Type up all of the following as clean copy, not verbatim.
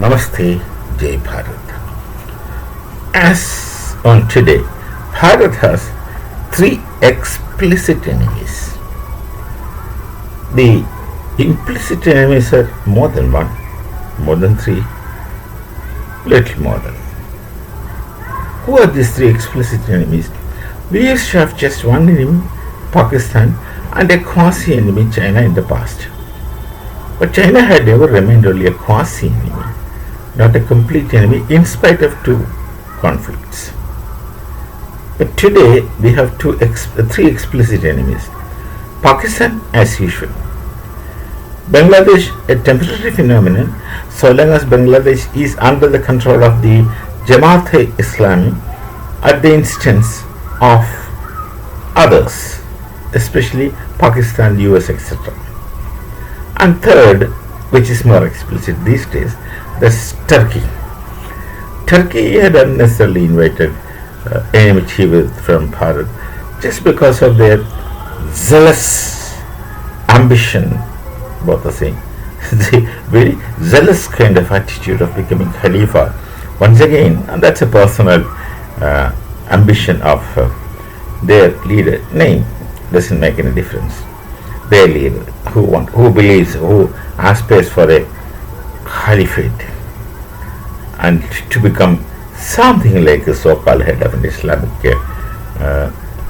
Namaste, Jai Bharat. As on today, Bharat has three explicit enemies. The implicit enemies are more than one, more than three, little more than. Who are these three explicit enemies? We used to have just one enemy, Pakistan, and a quasi enemy, China, in the past. But China had ever remained only a quasi enemy, not a complete enemy, in spite of two conflicts. But today we have three explicit enemies. Pakistan, as usual. Bangladesh, a temporary phenomenon, so long as Bangladesh is under the control of the Jamaat-e-Islami at the instance of others, especially Pakistan, US, etc. And third, which is more explicit these days, that's Turkey. Turkey had unnecessarily invited enmity from Bharat just because of their zealous ambition, both are saying, the very zealous kind of attitude of becoming Khalifa. Once again, and that's a personal ambition of their leader. Name doesn't make any difference. Their leader, who believes, who aspires for a caliphate and to become something like a so-called head of an Islamic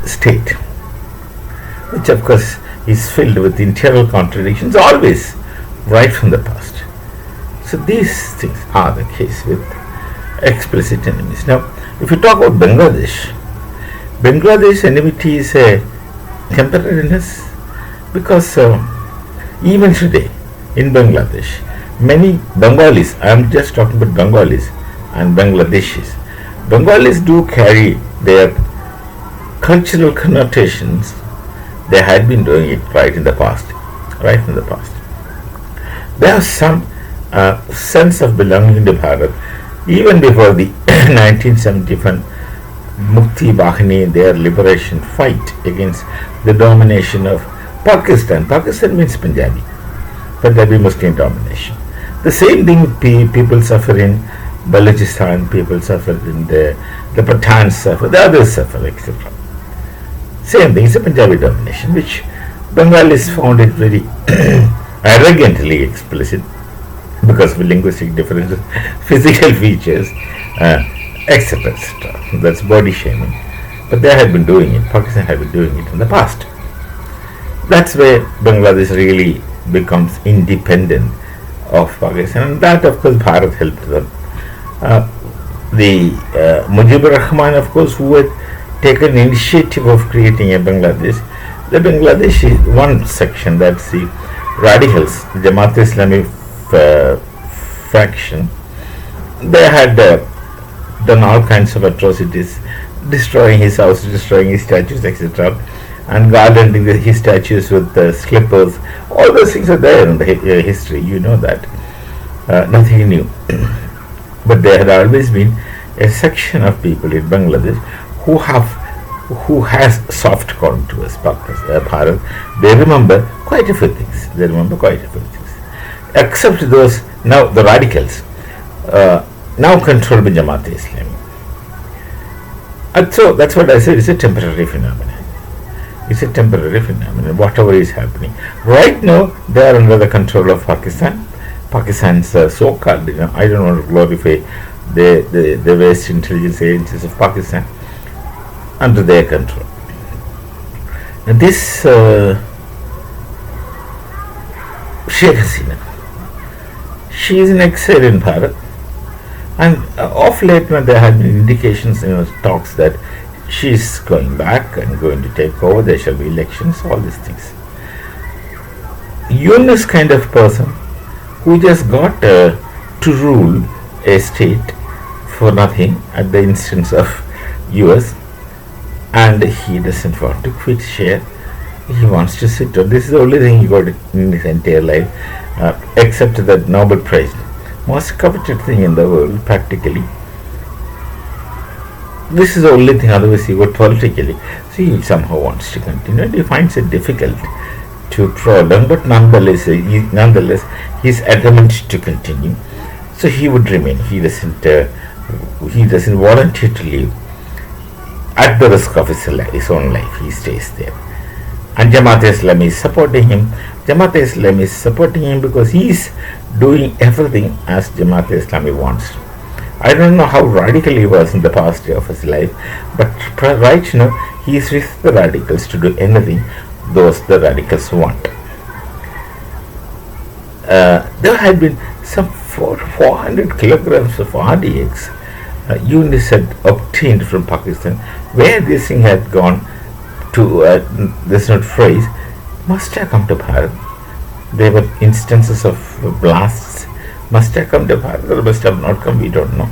state, which of course is filled with internal contradictions always, right from the past. So these things are the case with explicit enemies. Now, if you talk about Bangladesh enmity is a temporariness, because even today in Bangladesh, many Bengalis, I am just talking about Bengalis and Bangladeshis, Bengalis do carry their cultural connotations. They had been doing it right in the past. They have some sense of belonging to Bharat even before the 1971 Mukti Bahini, their liberation fight against the domination of Pakistan. Pakistan means Punjabi Muslim domination. The same thing with people suffer in Balochistan, people suffer in the Pathans suffer, the others suffer, etc. Same thing, it's a Punjabi domination, which Bengalis found it very arrogantly explicit because of linguistic differences, physical features, etc. etc. That's body shaming. But they had been doing it, Pakistan had been doing it in the past. That's where Bangladesh really becomes independent of Pakistan, and that of course Bharat helped them. The Mujibur Rahman, of course, who had taken initiative of creating a Bangladesh, the Bangladesh is one section, that's the radicals, the Jamaat-e-Islami faction. They had done all kinds of atrocities, destroying his house, destroying his statues, etc., and garlanding his statues with slippers. All those things are there in the history, you know that. Nothing new. But there had always been a section of people in Bangladesh who has soft contours, Bharat. They remember quite a few things. Except those, now the radicals, now controlled by Jamaat-e-Islami. And so that's what I said, it's a temporary phenomenon. Whatever is happening. Right now, they are under the control of Pakistan. Pakistan's so-called, I don't want to glorify the West intelligence agencies of Pakistan, under their control. Now this Sheikh Hasina, she is in exile in Bharat, and of late there have been indications, talks that she is going back and going to take over, there shall be elections, all these things. Yunus kind of person who just got to rule a state for nothing at the instance of US, and he doesn't want to quit share. He wants to sit on. This is the only thing he got in his entire life, except that Nobel Prize. Most coveted thing in the world, practically. This is the only thing, otherwise he got politically. So he somehow wants to continue, and he finds it difficult to prolong, but nonetheless, he's adamant to continue. So he would remain. He doesn't volunteer to leave at the risk of his own life. He stays there. And Jamaat Islam is supporting him. Jamaat Islam is supporting him because he is doing everything as Jamaat Islami wants. I don't know how radical he was in the past of his life, but right now he is with the radicals to do anything those the radicals want. There had been some 400 kilograms of RDX units had obtained from Pakistan. Where this thing had gone to, this not phrase, must have come to Bharat. There were instances of blasts, must have come to Bharat, or must have not come, we don't know.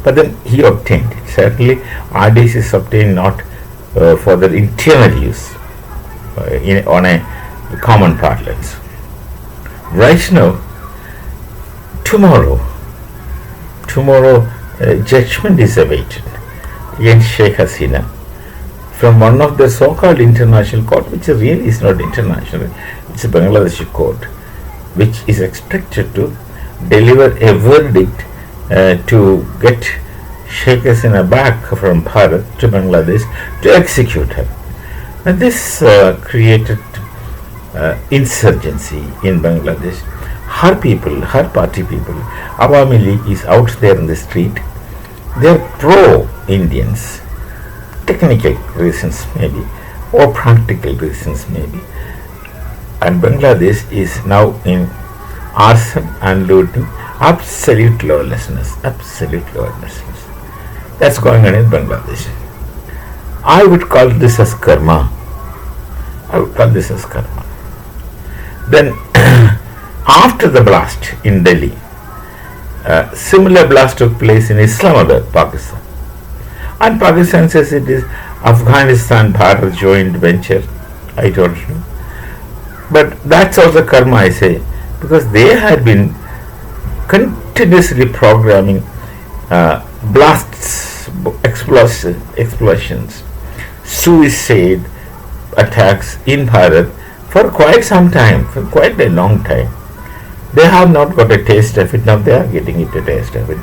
But then he obtained it. Certainly, RDX is obtained not for the internal use on a common parlance. Right now, tomorrow, judgment is awaited against Sheikh Hasina from one of the so-called international court, which really is not international, it's a Bangladeshi court, which is expected to deliver a verdict to get Sheikh Hasina back from Bharat to Bangladesh to execute her. And this created insurgency in Bangladesh. Her people, her party people, Awami League is out there in the street. They are pro-Indians. Technical reasons maybe, or practical reasons maybe. And Bangladesh is now in arson and looting, absolute lawlessness. That's going on in Bangladesh. I would call this as karma. Then, after the blast in Delhi, similar blast took place in Islamabad, Pakistan. And Pakistan says it is Afghanistan-Bharat joint venture. I don't know. But that's also karma, I say, because they had been continuously programming blasts, explosions, suicide attacks in Bharat for quite some time, for quite a long time. They have not got a taste of it, now they are getting it a taste of it.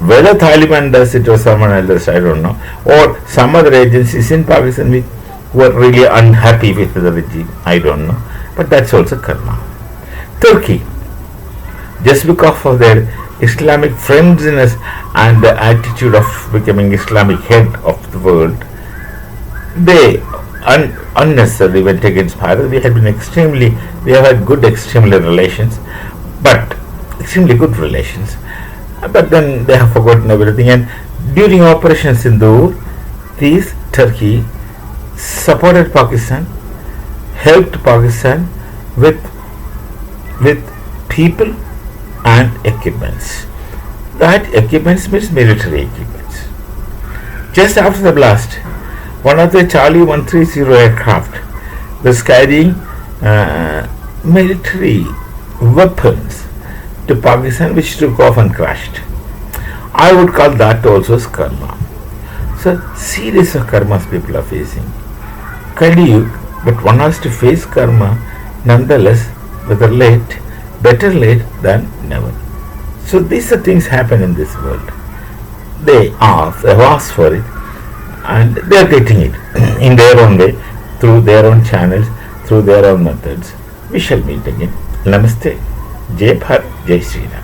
Whether Taliban does it or someone else, I don't know, or some other agencies in Pakistan who are really unhappy with the regime, I don't know, but that's also karma. Turkey, just because of their Islamic friendliness and the attitude of becoming Islamic head of the world, they unnecessarily went against Bharat. We have had good extremely relations, but extremely good relations. But then they have forgotten everything. And during Operation Sindoor, Turkey supported Pakistan, helped Pakistan with people and equipments. That equipments means military equipments. Just after the blast, one of the Charlie 130 aircraft was carrying military weapons to Pakistan, which took off and crashed. I would call that also as karma. So, series of karmas people are facing. Kali Yuga, but one has to face karma nonetheless, whether late, better late than never. So, these are things happen in this world. They have asked for it, and they are getting it in their own way, through their own channels, through their own methods. We shall meet again. Namaste. Jai Bharat, Jai Sri Ram.